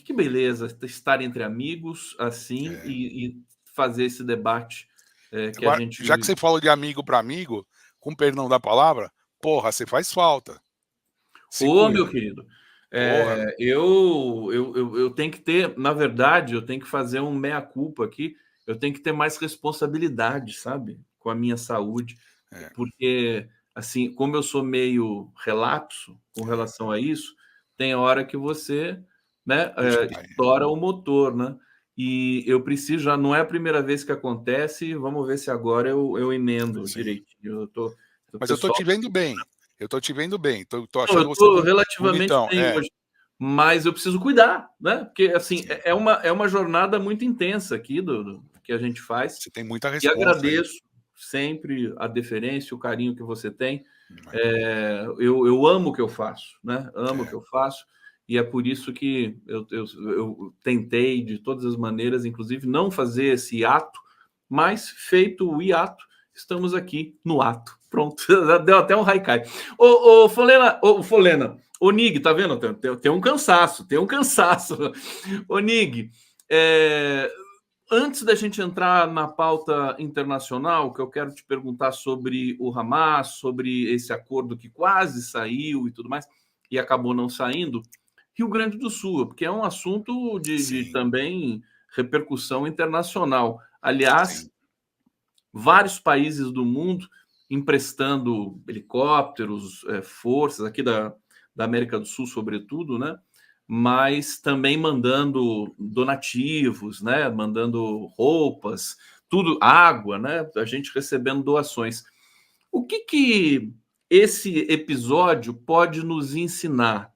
que beleza estar entre amigos, assim, É. e fazer esse debate, que a Agora, gente já que você falou de amigo para amigo, com perdão da palavra, porra, você faz falta. Se ô, meu cuida. querido, Porra. eu tenho que ter na verdade, eu tenho que fazer um meia culpa aqui, eu tenho que ter mais responsabilidade, sabe, com a minha saúde, É, porque, assim, como eu sou meio relapso com é. relação a isso, tem hora que você, né, Deixa cair. estoura o motor, né, e eu preciso já não é a primeira vez que acontece, vamos ver se agora eu emendo Sim. direitinho, eu tô o Mas eu tô pessoal. te vendo bem. Eu tô te vendo bem. Tô Não, achando eu você estou relativamente bonitão. bem É, hoje, mas eu preciso cuidar, né, porque, assim, sim. é uma jornada muito intensa aqui do que a gente faz, Você tem muita e responsa aí. agradeço sempre a deferência, o carinho que você tem. Imagina. Eu amo o que eu faço, né, amo o que É, eu faço, e é por isso que eu tentei de todas as maneiras, inclusive não fazer esse ato, mas feito o hiato, estamos aqui no ato. Pronto, deu até um haikai. Ô, Folena, ô Nig, tá vendo? Tem um cansaço, tem um cansaço. Ô Nig, é, antes da gente entrar na pauta internacional, que eu quero te perguntar sobre o Hamas, sobre esse acordo que quase saiu e tudo mais, e acabou não saindo, Rio Grande do Sul, porque é um assunto de sim, também repercussão internacional. Aliás, sim. vários países do mundo emprestando helicópteros, forças aqui da América do Sul, sobretudo, né? Mas também mandando donativos, né? Mandando roupas, tudo, água, né? A gente recebendo doações. O que esse episódio pode nos ensinar?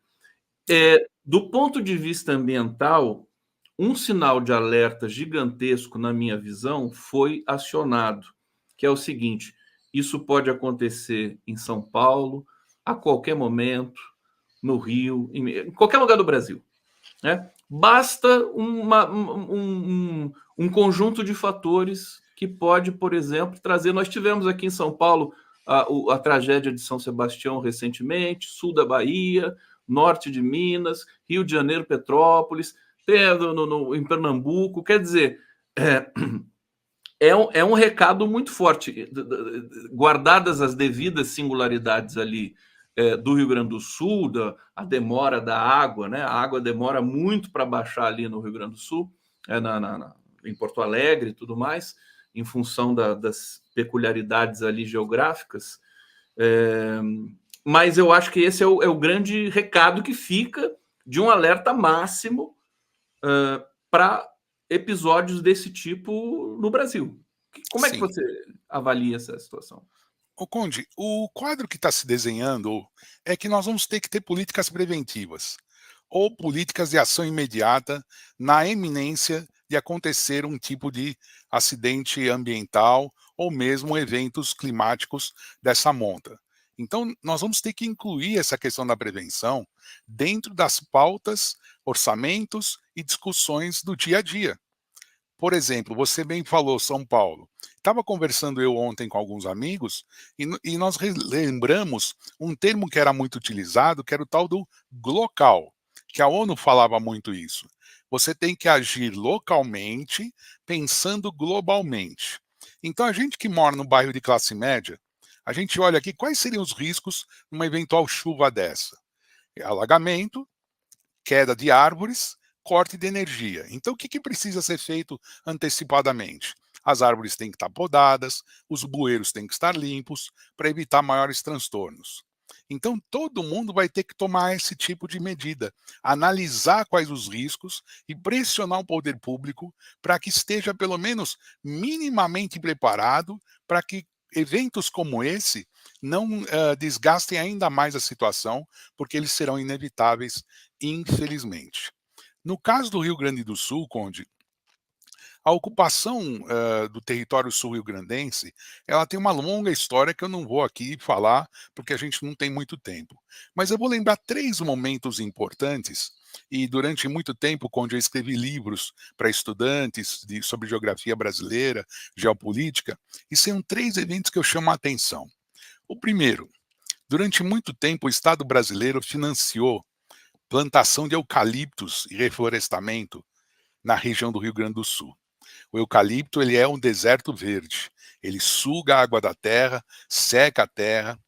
Do ponto de vista ambiental, um sinal de alerta gigantesco, na minha visão, foi acionado, que é o seguinte: isso pode acontecer em São Paulo, a qualquer momento, no Rio, em qualquer lugar do Brasil. Né? Basta um conjunto de fatores que pode, por exemplo, trazer. Nós tivemos aqui em São Paulo a tragédia de São Sebastião recentemente, sul da Bahia, norte de Minas, Rio de Janeiro, Petrópolis, em Pernambuco. Quer dizer, é, é um recado muito forte, guardadas as devidas singularidades ali do Rio Grande do Sul, a demora da água, né? A água demora muito para baixar ali no Rio Grande do Sul, em Porto Alegre e tudo mais, em função das peculiaridades ali geográficas. É, mas eu acho que esse é o grande recado que fica de um alerta máximo para episódios desse tipo no Brasil. Como é que Sim. você avalia essa situação? Ô Conde, o quadro que está se desenhando é que nós vamos ter que ter políticas preventivas ou políticas de ação imediata na iminência de acontecer um tipo de acidente ambiental ou mesmo eventos climáticos dessa monta. Então, nós vamos ter que incluir essa questão da prevenção dentro das pautas, orçamentos e discussões do dia a dia. Por exemplo, você bem falou São Paulo. Estava conversando eu ontem com alguns amigos e nós lembramos um termo que era muito utilizado, que era o tal do glocal, que a ONU falava muito isso. Você tem que agir localmente, pensando globalmente. Então, a gente que mora no bairro de classe média, a gente olha aqui quais seriam os riscos numa eventual chuva dessa. Alagamento, queda de árvores, corte de energia. Então, o que precisa ser feito antecipadamente? As árvores têm que estar podadas, os bueiros têm que estar limpos para evitar maiores transtornos. Então, todo mundo vai ter que tomar esse tipo de medida, analisar quais os riscos e pressionar o poder público para que esteja, pelo menos, minimamente preparado para que eventos como esse não desgastem ainda mais a situação, porque eles serão inevitáveis, infelizmente. No caso do Rio Grande do Sul, Conde, a ocupação do território sul-rio-grandense, ela tem uma longa história que eu não vou aqui falar, porque a gente não tem muito tempo. Mas eu vou lembrar três momentos importantes, e durante muito tempo, Conde, eu escrevi livros para estudantes sobre geografia brasileira, geopolítica, e são três eventos que eu chamo a atenção. O primeiro, durante muito tempo o Estado brasileiro financiou plantação de eucaliptos e reflorestamento na região do Rio Grande do Sul. O eucalipto ele é um deserto verde, ele suga a água da terra, seca a terra.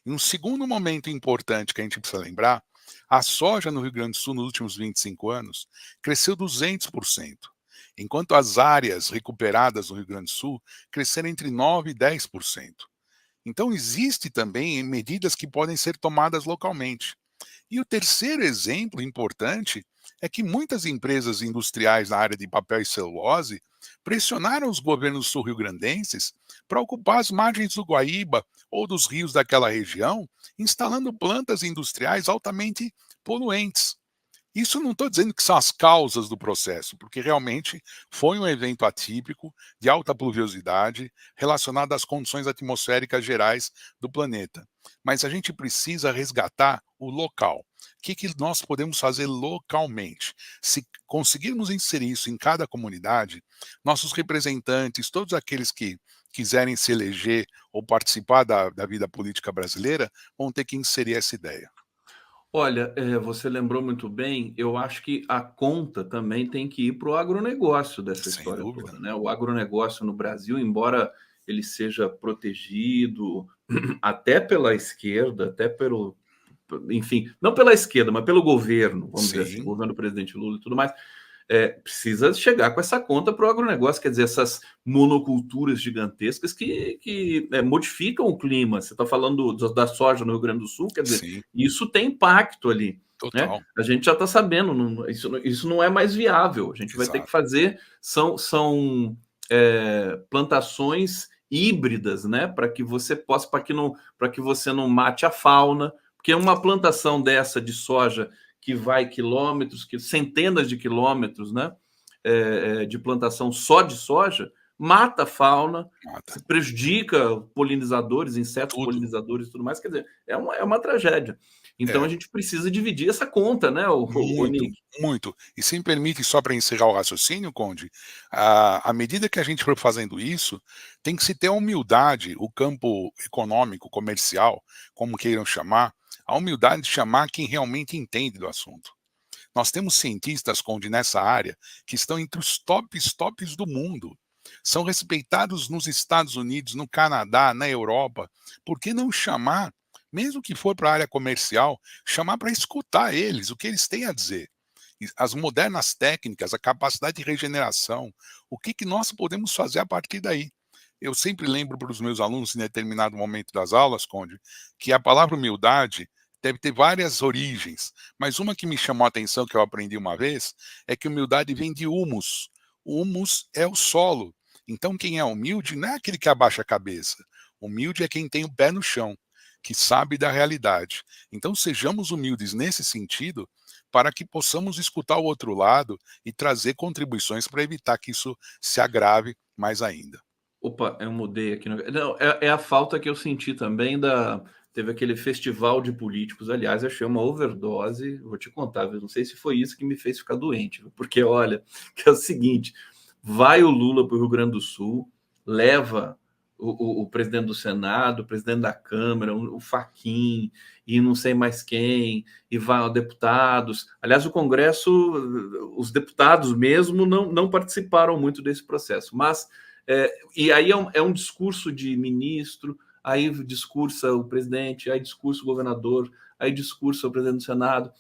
E um segundo momento importante que a gente precisa lembrar, a soja no Rio Grande do Sul nos últimos 25 anos cresceu 200%, enquanto as áreas recuperadas no Rio Grande do Sul cresceram entre 9% e 10%. Então, existe também medidas que podem ser tomadas localmente. E o terceiro exemplo importante é que muitas empresas industriais na área de papel e celulose pressionaram os governos sul-riograndenses para ocupar as margens do Guaíba ou dos rios daquela região, instalando plantas industriais altamente poluentes. Isso não estou dizendo que são as causas do processo, porque realmente foi um evento atípico de alta pluviosidade relacionado às condições atmosféricas gerais do planeta. Mas a gente precisa resgatar o local. O que nós podemos fazer localmente? Se conseguirmos inserir isso em cada comunidade, nossos representantes, todos aqueles que quiserem se eleger ou participar da vida política brasileira, vão ter que inserir essa ideia. Olha, você lembrou muito bem, eu acho que a conta também tem que ir para o agronegócio dessa Sem história dúvida. toda, né. O agronegócio no Brasil, embora ele seja protegido até pela esquerda, até pelo enfim, não pela esquerda, mas pelo governo, vamos dizer assim, Sim, governo do presidente Lula e tudo mais, precisa chegar com essa conta para o agronegócio, quer dizer, essas monoculturas gigantescas que modificam o clima. Você está falando da soja no Rio Grande do Sul, quer dizer, sim, isso tem impacto ali, né? total. A gente já está sabendo, isso não é mais viável. A gente vai ter que Exato. fazer, são plantações híbridas, né? Para que você possa, para que você não mate a fauna, porque uma plantação dessa de soja que vai quilômetros, centenas de quilômetros, né, de plantação só de soja, mata a fauna, Mata. prejudica polinizadores, insetos Tudo. polinizadores e tudo mais. Quer dizer, é uma tragédia. Então É. a gente precisa dividir essa conta, né, o Muito, Nick? muito. E se me permite, só para encerrar o raciocínio, Conde, à medida que a gente for fazendo isso, tem que se ter a humildade, o campo econômico, comercial, como queiram chamar, a humildade de chamar quem realmente entende do assunto. Nós temos cientistas, Conde, nessa área, que estão entre os tops do mundo. São respeitados nos Estados Unidos, no Canadá, na Europa. Por que não chamar, mesmo que for para a área comercial, chamar para escutar eles, o que eles têm a dizer? As modernas técnicas, a capacidade de regeneração, o que nós podemos fazer a partir daí? Eu sempre lembro para os meus alunos, em determinado momento das aulas, Conde, que a palavra humildade deve ter várias origens, mas uma que me chamou a atenção, que eu aprendi uma vez, é que humildade vem de humus. O humus é o solo. Então, quem é humilde não é aquele que abaixa a cabeça. Humilde é quem tem o pé no chão, que sabe da realidade. Então, sejamos humildes nesse sentido, para que possamos escutar o outro lado e trazer contribuições para evitar que isso se agrave mais ainda. Opa, eu mudei aqui. Não, é a falta que eu senti também da. Teve aquele festival de políticos, aliás, eu achei uma overdose. Vou te contar, viu? Não sei se foi isso que me fez ficar doente, viu? Porque olha, que é o seguinte: vai o Lula para o Rio Grande do Sul, leva o presidente do Senado, o presidente da Câmara, o Fachin e não sei mais quem, e vai deputados. Aliás, o Congresso, os deputados mesmo não participaram muito desse processo, mas e aí é um discurso de ministro, aí discursa o presidente, aí discursa o governador, aí discursa o presidente do Senado.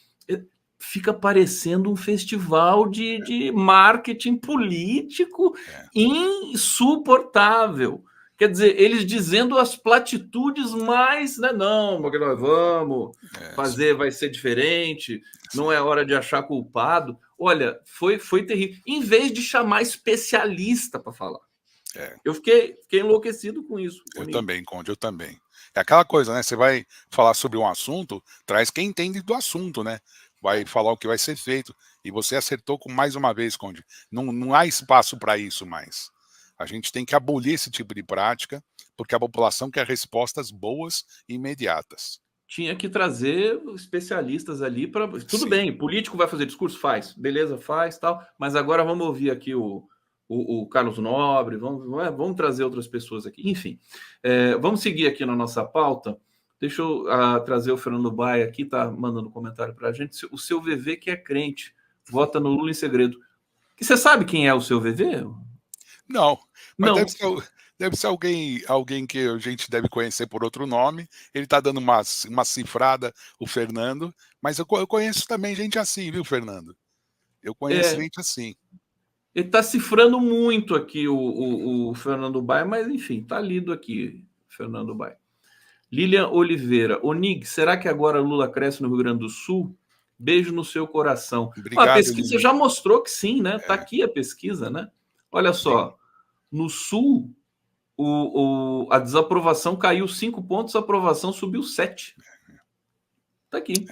Fica parecendo um festival de marketing político É, insuportável. Quer dizer, eles dizendo as platitudes mais, né? Não, porque nós vamos sim, fazer, vai ser diferente, não sim. é hora de achar culpado. Olha, foi terrível. Em vez de chamar especialista para falar. É. Eu fiquei enlouquecido com isso, Eu Oni. também, Conde, eu também. É aquela coisa, né? Você vai falar sobre um assunto, traz quem entende do assunto, né? Vai falar o que vai ser feito. E você acertou com mais uma vez, Conde. Não há espaço para isso mais. A gente tem que abolir esse tipo de prática, porque a população quer respostas boas e imediatas. Tinha que trazer especialistas ali para. Tudo Sim, bem, político vai fazer discurso? Faz. Beleza, faz tal. Mas agora vamos ouvir aqui o Carlos Nobre, vamos trazer outras pessoas aqui. Enfim, vamos seguir aqui na nossa pauta. Deixa eu trazer o Fernando Baia aqui, tá mandando comentário para a gente. O seu VV que é crente, vota no Lula em segredo. E você sabe quem é o seu VV? Não, mas Não. deve ser alguém que a gente deve conhecer por outro nome. Ele está dando uma cifrada, o Fernando, mas eu conheço também gente assim, viu, Fernando? Eu conheço gente assim. Ele está cifrando muito aqui o Fernando Baia, mas enfim, está lido aqui, Fernando Baia. Lilian Oliveira. Onig, será que agora Lula cresce no Rio Grande do Sul? Beijo no seu coração. A Obrigado, pesquisa Lilian. já mostrou que sim, né? Está aqui a pesquisa, né? Olha só, no Sul, a desaprovação caiu 5 pontos, a aprovação subiu 7. Está aqui.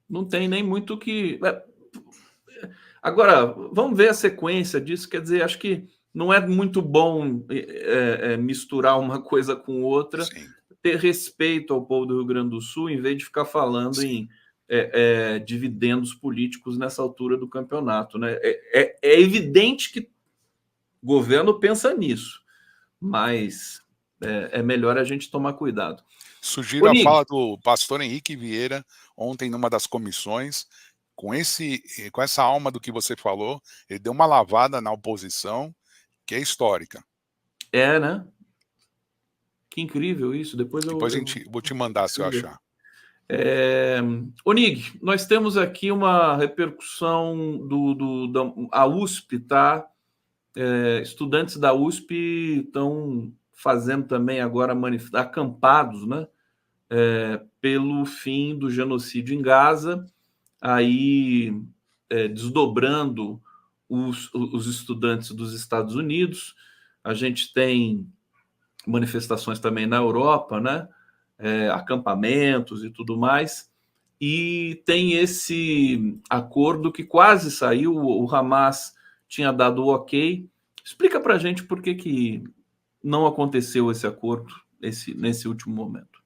Não tem nem muito o que. Agora, vamos ver a sequência disso. Quer dizer, acho que não é muito bom misturar uma coisa com outra, Sim. ter respeito ao povo do Rio Grande do Sul, em vez de ficar falando em dividendos políticos nessa altura do campeonato. Né? É evidente que o governo pensa nisso, mas é melhor a gente tomar cuidado. Sugiro a fala do pastor Henrique Vieira ontem numa das comissões. Com essa alma do que você falou, ele deu uma lavada na oposição que é histórica. Né? Que incrível isso. Depois eu vou te mandar se eu achar. Onig, nós temos aqui uma repercussão da USP, tá? Estudantes da USP estão fazendo também agora acampados, né? Pelo fim do genocídio em Gaza, aí desdobrando os estudantes dos Estados Unidos. A gente tem manifestações também na Europa, né? Acampamentos e tudo mais. E tem esse acordo que quase saiu, o Hamas tinha dado o ok. Explica para a gente por que não aconteceu esse acordo nesse último momento.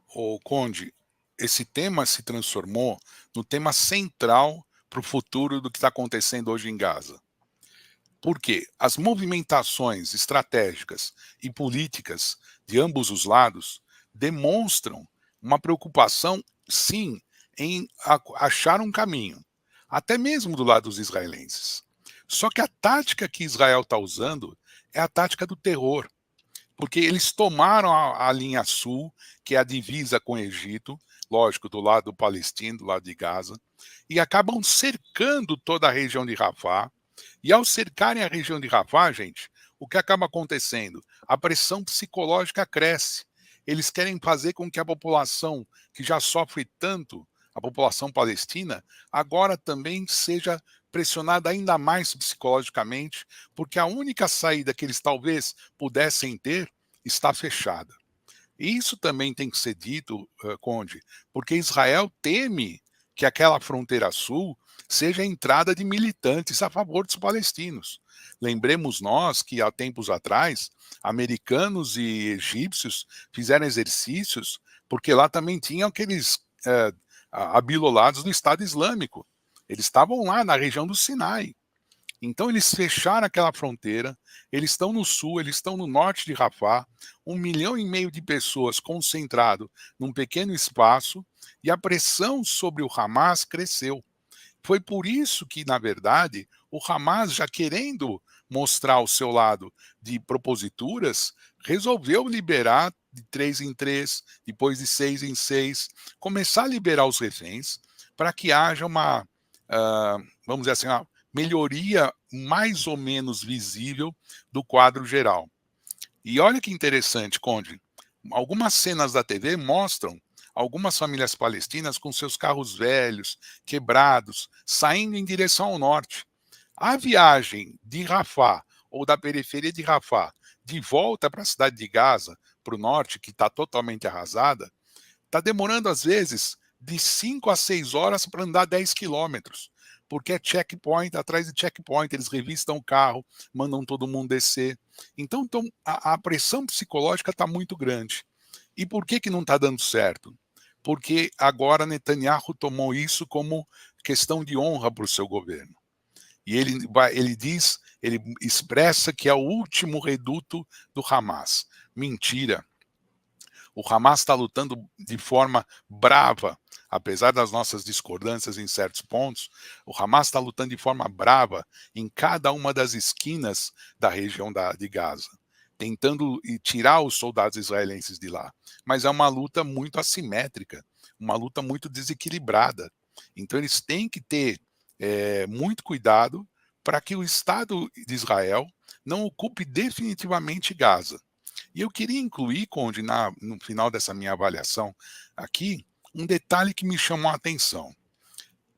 Ô, Conde, esse tema se transformou no tema central para o futuro do que está acontecendo hoje em Gaza. Por quê? As movimentações estratégicas e políticas de ambos os lados demonstram uma preocupação, sim, em achar um caminho, até mesmo do lado dos israelenses. Só que a tática que Israel está usando é a tática do terror, porque eles tomaram a linha sul, que é a divisa com o Egito, lógico, do lado palestino, do lado de Gaza, e acabam cercando toda a região de Rafah. E ao cercarem a região de Rafah, gente, o que acaba acontecendo? A pressão psicológica cresce. Eles querem fazer com que a população, que já sofre tanto, a população palestina, agora também seja pressionada ainda mais psicologicamente, porque a única saída que eles talvez pudessem ter está fechada. E isso também tem que ser dito, Conde, porque Israel teme que aquela fronteira sul seja a entrada de militantes a favor dos palestinos. Lembremos nós que há tempos atrás, americanos e egípcios fizeram exercícios, porque lá também tinham aqueles abilolados do Estado Islâmico. Eles estavam lá na região do Sinai. Então eles fecharam aquela fronteira, eles estão no sul, eles estão no norte de Rafah, 1,5 milhão de pessoas concentrado num pequeno espaço, e a pressão sobre o Hamas cresceu. Foi por isso que, na verdade, o Hamas, já querendo mostrar o seu lado de proposituras, resolveu liberar de 3 em 3, depois de 6 em 6, começar a liberar os reféns para que haja uma, vamos dizer assim, uma melhoria mais ou menos visível do quadro geral. E olha que interessante, Conde, algumas cenas da TV mostram algumas famílias palestinas com seus carros velhos, quebrados, saindo em direção ao norte. A viagem de Rafah, ou da periferia de Rafah, de volta para a cidade de Gaza, para o norte, que está totalmente arrasada, está demorando, às vezes, de 5 a 6 horas para andar 10 quilômetros, porque é checkpoint atrás de checkpoint, eles revistam o carro, mandam todo mundo descer. Então a pressão psicológica está muito grande. E por que não está dando certo? Porque agora Netanyahu tomou isso como questão de honra para o seu governo. E ele expressa que é o último reduto do Hamas. Mentira. O Hamas está lutando de forma brava, apesar das nossas discordâncias em certos pontos, o Hamas está lutando de forma brava em cada uma das esquinas da região de Gaza, tentando tirar os soldados israelenses de lá. Mas é uma luta muito assimétrica, uma luta muito desequilibrada. Então eles têm que ter muito cuidado para que o Estado de Israel não ocupe definitivamente Gaza. E eu queria incluir, Conde, no final dessa minha avaliação aqui, um detalhe que me chamou a atenção.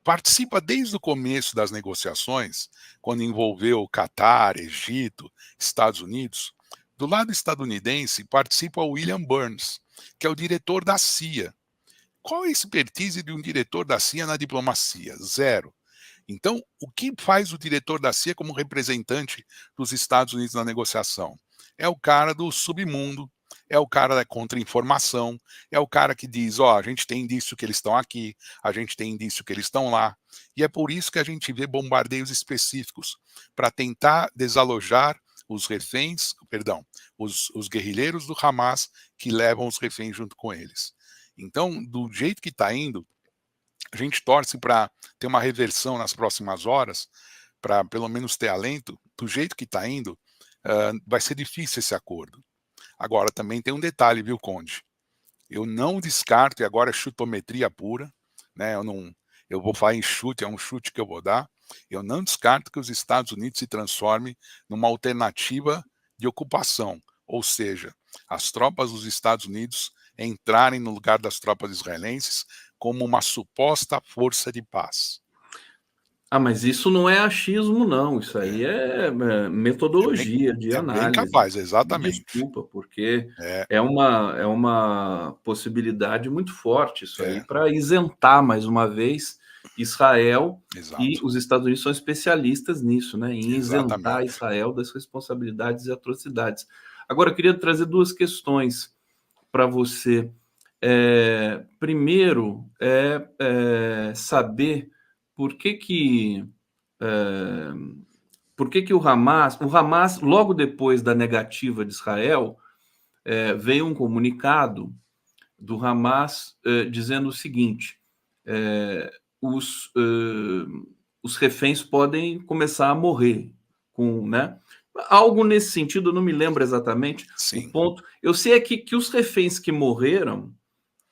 Participa desde o começo das negociações, quando envolveu Catar, Egito, Estados Unidos. Do lado estadunidense participa o William Burns, que é o diretor da CIA. Qual é a expertise de um diretor da CIA na diplomacia? Zero. Então, o que faz o diretor da CIA como representante dos Estados Unidos na negociação? É o cara do submundo, é o cara da contra-informação, é o cara que diz, a gente tem indício que eles estão aqui, a gente tem indício que eles estão lá. E é por isso que a gente vê bombardeios específicos, para tentar desalojar os reféns, os guerrilheiros do Hamas que levam os reféns junto com eles. Então, do jeito que está indo, a gente torce para ter uma reversão nas próximas horas, para pelo menos ter alento. Do jeito que está indo, vai ser difícil esse acordo. Agora, também tem um detalhe, viu, Conde? Eu não descarto, e agora é chutometria pura, né? Eu vou falar em chute, é um chute que eu vou dar. Eu não descarto que os Estados Unidos se transformem numa alternativa de ocupação, ou seja, as tropas dos Estados Unidos entrarem no lugar das tropas israelenses como uma suposta força de paz. Mas isso não é achismo, não. Isso aí é metodologia de análise. Bem capaz, exatamente. Desculpa, porque é uma possibilidade muito forte isso aí para isentar, mais uma vez, Israel. Exato. E os Estados Unidos são especialistas nisso, né, em isentar Exatamente. Israel das responsabilidades e atrocidades. Agora, eu queria trazer duas questões para você. Primeiro, saber por que o Hamas, logo depois da negativa de Israel, veio um comunicado do Hamas dizendo o seguinte: os reféns podem começar a morrer, né? Algo nesse sentido, eu não me lembro exatamente. Sim. O ponto. Eu sei aqui que os reféns que morreram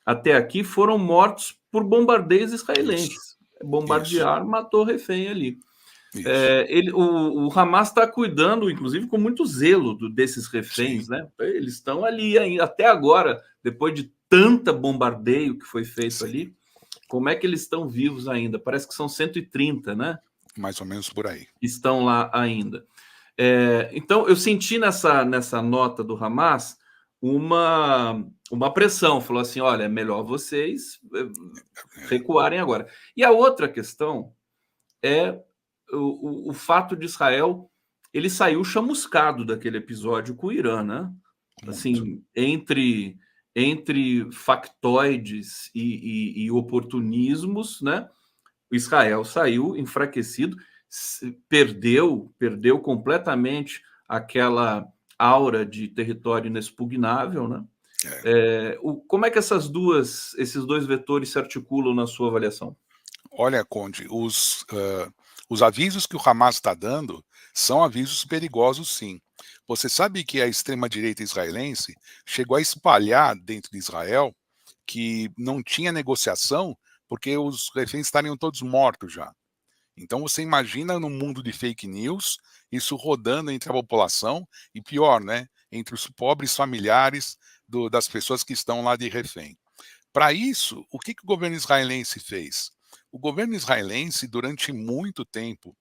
até aqui foram mortos por bombardeios israelenses. Bombardear, matou refém ali. O Hamas está cuidando, inclusive, com muito zelo desses reféns, né? Eles estão ali ainda, até agora, depois de tanta bombardeio que foi feito ali. Como é que eles estão vivos ainda? Parece que são 130, né? Mais ou menos por aí. Estão lá ainda. Então, eu senti nessa nota do Hamas uma pressão. Falou assim, olha, é melhor vocês recuarem agora. E a outra questão é o fato de Israel, ele saiu chamuscado daquele episódio com o Irã, né? Assim, entre factoides e oportunismos, né? O Israel saiu enfraquecido, perdeu completamente aquela aura de território inexpugnável, né? Como é que esses dois vetores se articulam na sua avaliação? Olha, Conde, os avisos que o Hamas está dando são avisos perigosos, sim. Você sabe que a extrema-direita israelense chegou a espalhar dentro de Israel que não tinha negociação porque os reféns estariam todos mortos já. Então você imagina no mundo de fake news, isso rodando entre a população e pior, né, entre os pobres familiares das pessoas que estão lá de refém. Para isso, o que o governo israelense fez? O governo israelense, durante muito tempo,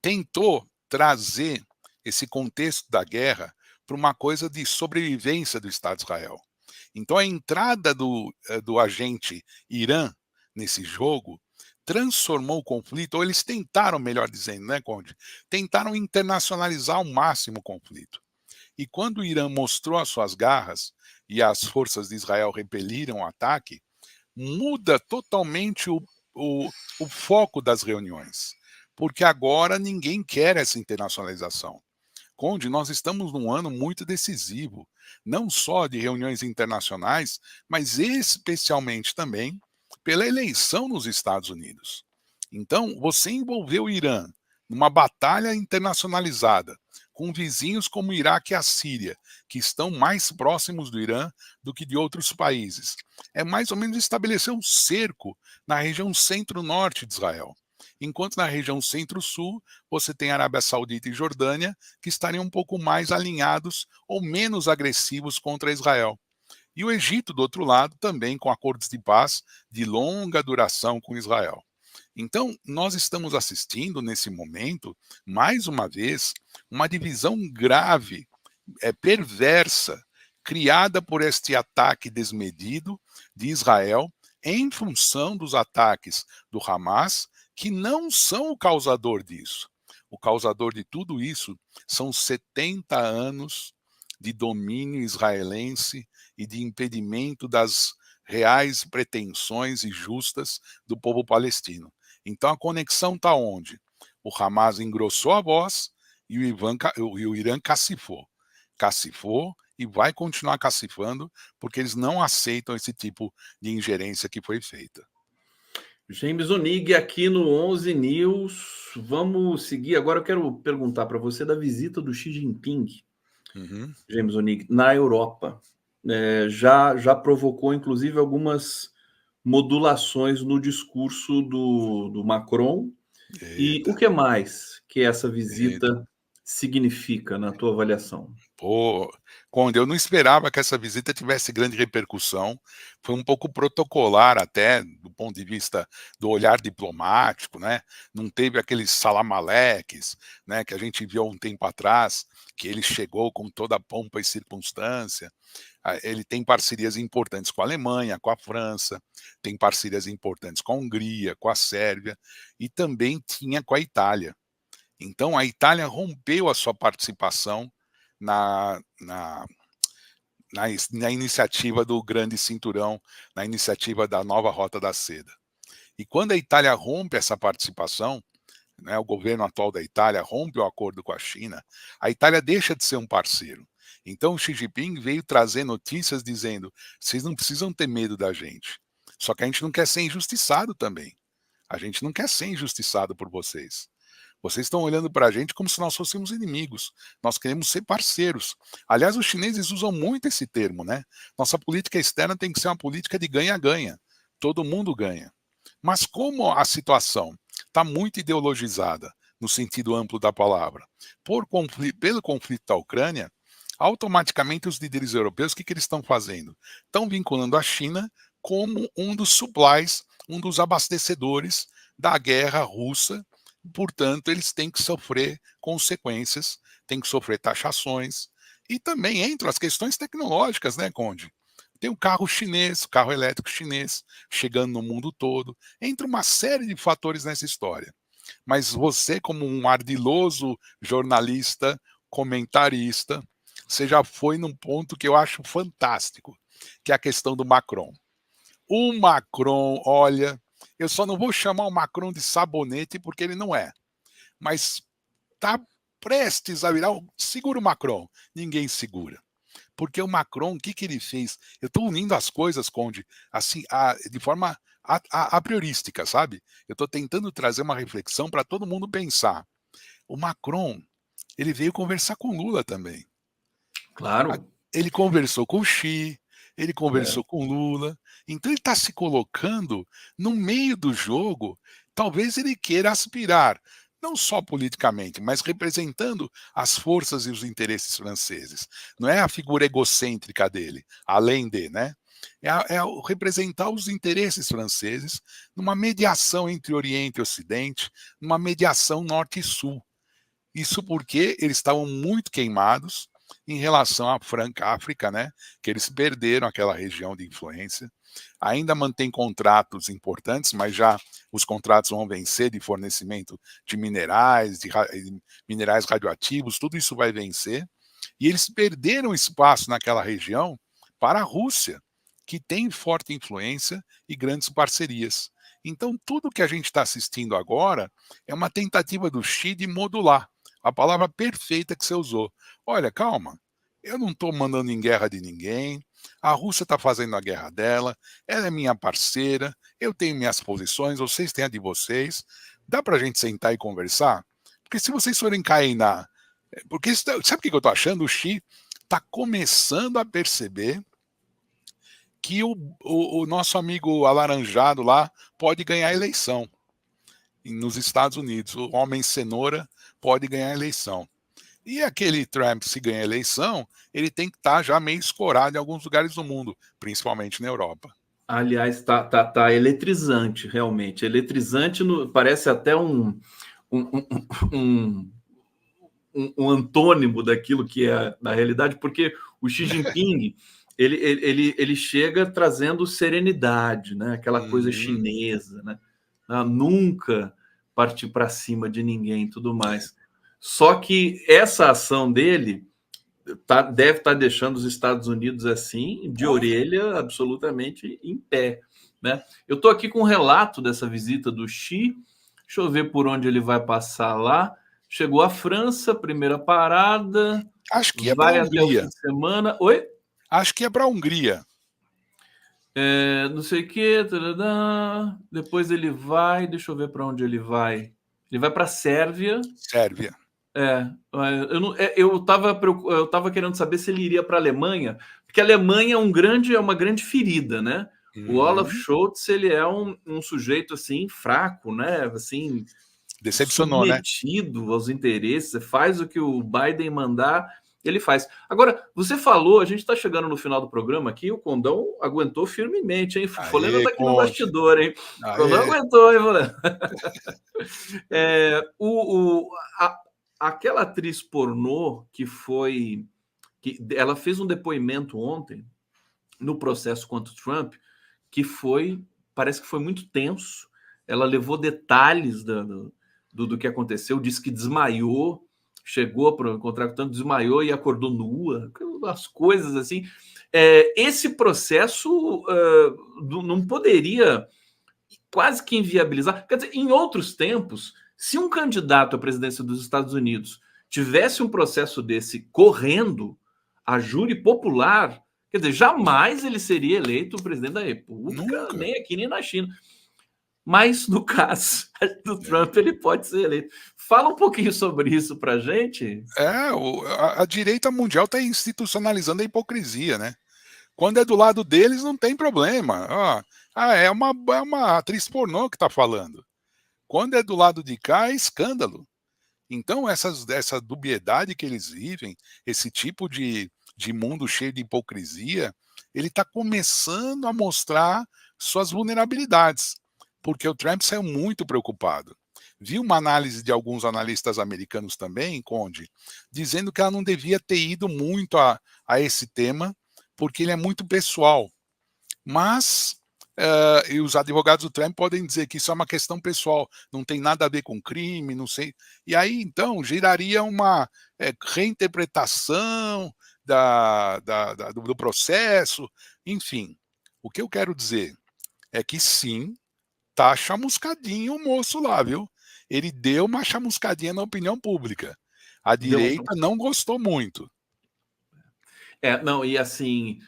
tentou trazer esse contexto da guerra para uma coisa de sobrevivência do Estado de Israel. Então, a entrada do agente Irã nesse jogo transformou o conflito, ou eles tentaram, melhor dizendo, né, Conde? Tentaram internacionalizar ao máximo o conflito. E quando o Irã mostrou as suas garras e as forças de Israel repeliram o ataque, muda totalmente o foco das reuniões. Porque agora ninguém quer essa internacionalização. Conde, nós estamos num ano muito decisivo, não só de reuniões internacionais, mas especialmente também pela eleição nos Estados Unidos. Então, você envolveu o Irã numa batalha internacionalizada, com vizinhos como o Iraque e a Síria, que estão mais próximos do Irã do que de outros países. É mais ou menos estabelecer um cerco na região centro-norte de Israel. Enquanto na região centro-sul, você tem Arábia Saudita e Jordânia, que estariam um pouco mais alinhados ou menos agressivos contra Israel. E o Egito, do outro lado, também com acordos de paz de longa duração com Israel. Então, nós estamos assistindo nesse momento, mais uma vez, uma divisão grave, perversa, criada por este ataque desmedido de Israel em função dos ataques do Hamas, que não são o causador disso. O causador de tudo isso são 70 anos de domínio israelense e de impedimento das reais pretensões e justas do povo palestino. Então a conexão está onde? O Hamas engrossou a voz e o Irã cacifou. Cacifou e vai continuar cacifando porque eles não aceitam esse tipo de ingerência que foi feita. James Onig aqui no 11 News. Vamos seguir. Agora eu quero perguntar para você da visita do Xi Jinping, James Onig, na Europa. Já provocou, inclusive, algumas modulações no discurso do Macron. E o que mais que essa visita significa, na tua avaliação? Pô, Conde, eu não esperava que essa visita tivesse grande repercussão. Foi um pouco protocolar até, do ponto de vista do olhar diplomático, né? Não teve aqueles salamaleques, né, que a gente viu há um tempo atrás, que ele chegou com toda a pompa e circunstância. Ele tem parcerias importantes com a Alemanha, com a França, tem parcerias importantes com a Hungria, com a Sérvia, e também tinha com a Itália. Então a Itália rompeu a sua participação na, na, na iniciativa do Grande Cinturão, na iniciativa da nova Rota da Seda. E quando a Itália rompe essa participação, né, o governo atual da Itália rompe o acordo com a China, a Itália deixa de ser um parceiro. Então o Xi Jinping veio trazer notícias dizendo: vocês não precisam ter medo da gente. Só que a gente não quer ser injustiçado também. A gente não quer ser injustiçado por vocês. Vocês estão olhando para a gente como se nós fôssemos inimigos. Nós queremos ser parceiros. Aliás, os chineses usam muito esse termo, né? Nossa política externa tem que ser uma política de ganha-ganha. Todo mundo ganha. Mas como a situação está muito ideologizada, no sentido amplo da palavra, pelo conflito da Ucrânia, automaticamente os líderes europeus, o que eles estão fazendo? Estão vinculando a China como um dos supplies, um dos abastecedores da guerra russa. Portanto, eles têm que sofrer consequências, têm que sofrer taxações. E também entram as questões tecnológicas, né, Conde? Tem o carro chinês, o carro elétrico chinês, chegando no mundo todo. Entra uma série de fatores nessa história. Mas você, como um ardiloso jornalista, comentarista, você já foi num ponto que eu acho fantástico, que é a questão do Macron. O Macron, olha, eu só não vou chamar o Macron de sabonete porque ele não é. Mas está prestes a virar. Segura o Macron. Ninguém segura. Porque o Macron, o que ele fez? Eu estou unindo as coisas, Conde, assim, de forma a priorística, sabe? Eu estou tentando trazer uma reflexão para todo mundo pensar. O Macron, ele veio conversar com Lula também. Claro. Ele conversou com o Xi, ele É. conversou com Lula. Então ele está se colocando no meio do jogo. Talvez ele queira aspirar, não só politicamente, mas representando as forças e os interesses franceses. Não é a figura egocêntrica dele, além de, né? Representar os interesses franceses numa mediação entre Oriente e Ocidente, numa mediação Norte e Sul. Isso porque eles estavam muito queimados em relação à África, né? Que eles perderam aquela região de influência. Ainda mantém contratos importantes, mas já os contratos vão vencer de fornecimento de minerais, de minerais radioativos, tudo isso vai vencer. E eles perderam espaço naquela região para a Rússia, que tem forte influência e grandes parcerias. Então, tudo que a gente está assistindo agora é uma tentativa do Xi de modular. a palavra perfeita que você usou. Olha, calma, eu não estou mandando em guerra de ninguém, a Rússia está fazendo a guerra dela, ela é minha parceira, eu tenho minhas posições, vocês têm a de vocês, dá para a gente sentar e conversar? Porque se vocês forem cair na... Porque sabe o que eu estou achando? O Xi está começando a perceber que o nosso amigo alaranjado lá pode ganhar a eleição nos Estados Unidos. O homem cenoura pode ganhar a eleição. E aquele Trump, se ganhar a eleição, ele tem que estar já meio escorado em alguns lugares do mundo, principalmente na Europa. Aliás, tá eletrizante, realmente. Eletrizante, parece até um, um, um antônimo daquilo que é na realidade, porque o Xi Jinping ele chega trazendo serenidade, né? Aquela coisa chinesa, né? Nunca partir para cima de ninguém, tudo mais. Só que essa ação dele deve estar deixando os Estados Unidos assim de orelha absolutamente em pé, né? Eu estou aqui com um relato dessa visita do Xi. Deixa eu ver por onde ele vai passar lá. Chegou à França, primeira parada. Acho que é para vai a até o Hungria. fim de semana. Oi? Acho que é para a Hungria. Não sei o que. Depois ele vai. Deixa eu ver para onde ele vai. Ele vai para a Sérvia. Sérvia. Eu estava querendo saber se ele iria para a Alemanha, porque a Alemanha é uma grande ferida, né? O Olaf Scholz, ele é um sujeito assim fraco, né? Assim, decepcionou, submetido aos interesses, faz o que o Biden mandar, ele faz. Agora, você falou, a gente está chegando no final do programa aqui, o Condão aguentou firmemente, hein? Folena tá aqui no bastidor, hein? O Condão aguentou, hein, Folena? Aquela atriz pornô que ela fez um depoimento ontem no processo contra o Trump, que parece que foi muito tenso. Ela levou detalhes do que aconteceu, disse que desmaiou, chegou para encontrar com o Trump, desmaiou e acordou nua, as coisas assim. Esse processo não poderia quase que inviabilizar. Quer dizer, em outros tempos, se um candidato à presidência dos Estados Unidos tivesse um processo desse correndo a júri popular, quer dizer, jamais ele seria eleito presidente da República, Nunca. nem aqui nem na China. Mas no caso do Trump, ele pode ser eleito. Fala um pouquinho sobre isso para a gente. A direita mundial está institucionalizando a hipocrisia, né? Quando é do lado deles, não tem problema. É uma atriz pornô que está falando. Quando é do lado de cá, é escândalo. Então, essa dubiedade que eles vivem, esse tipo de mundo cheio de hipocrisia, ele está começando a mostrar suas vulnerabilidades, porque o Trump saiu muito preocupado. Vi uma análise de alguns analistas americanos também, Conde, dizendo que ela não devia ter ido muito a esse tema, porque ele é muito pessoal. Mas e os advogados do Trump podem dizer que isso é uma questão pessoal, não tem nada a ver com crime, não sei. E aí, então, geraria uma reinterpretação do processo. Enfim, o que eu quero dizer é que sim, tá chamuscadinho o moço lá, viu? Ele deu uma chamuscadinha na opinião pública. A direita não gostou muito. Não, e assim,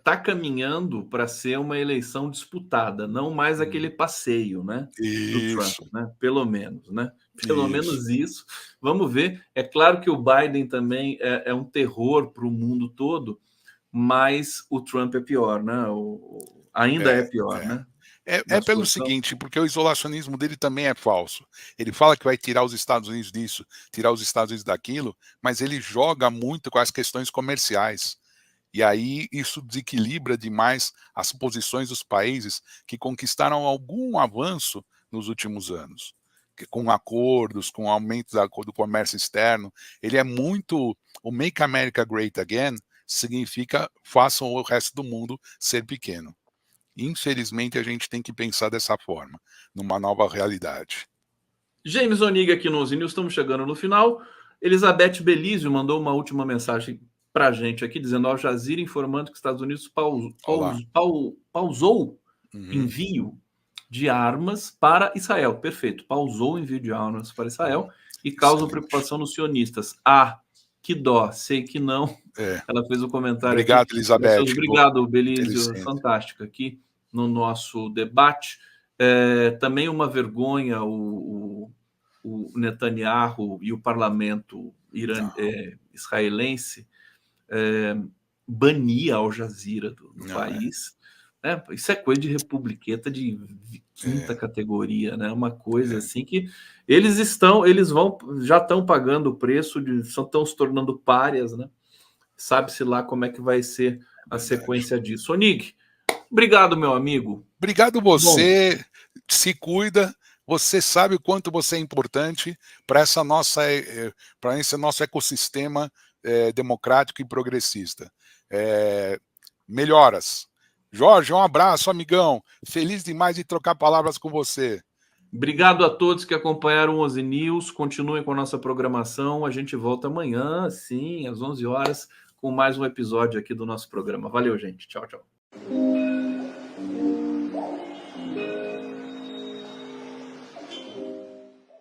tá caminhando para ser uma eleição disputada, não mais aquele passeio, né, do Trump, Isso. né? Pelo menos, né? Pelo menos isso. Vamos ver. É claro que o Biden também é um terror para o mundo todo, mas o Trump é pior, né? Ainda é pior, né? É pelo seguinte, porque o isolacionismo dele também é falso. Ele fala que vai tirar os Estados Unidos disso, tirar os Estados Unidos daquilo, mas ele joga muito com as questões comerciais. E aí isso desequilibra demais as posições dos países que conquistaram algum avanço nos últimos anos, com acordos, com aumento do comércio externo. Ele é muito... O Make America Great Again significa façam o resto do mundo ser pequeno. Infelizmente, a gente tem que pensar dessa forma, numa nova realidade. James Oniga aqui no Onze News, estamos chegando no final. Elizabeth Belísio mandou uma última mensagem para a gente aqui, dizendo: Al Jazeera informando que os Estados Unidos pausou envio de armas para Israel. Perfeito, pausou o envio de armas para Israel. e causam preocupação nos sionistas. Ah, que dó, sei que não. Ela fez um comentário Obrigado, aqui. Elizabeth. Obrigado, Belísio. Fantástico aqui no nosso debate. Também uma vergonha o Netanyahu e o parlamento israelense banir a Al Jazeera do país. Isso é coisa de republiqueta de quinta categoria, né? Uma coisa assim que eles já estão pagando o preço, estão se tornando párias, né? Sabe-se lá como é que vai ser a sequência disso. Onig, obrigado, meu amigo. Obrigado você, se cuida. Você sabe o quanto você é importante para esse nosso ecossistema democrático e progressista. Melhoras. Jorge, um abraço, amigão. Feliz demais de trocar palavras com você. Obrigado a todos que acompanharam o 11 News. Continuem com a nossa programação. A gente volta amanhã, sim, às 11 horas, com mais um episódio aqui do nosso programa. Valeu, gente. Tchau, tchau.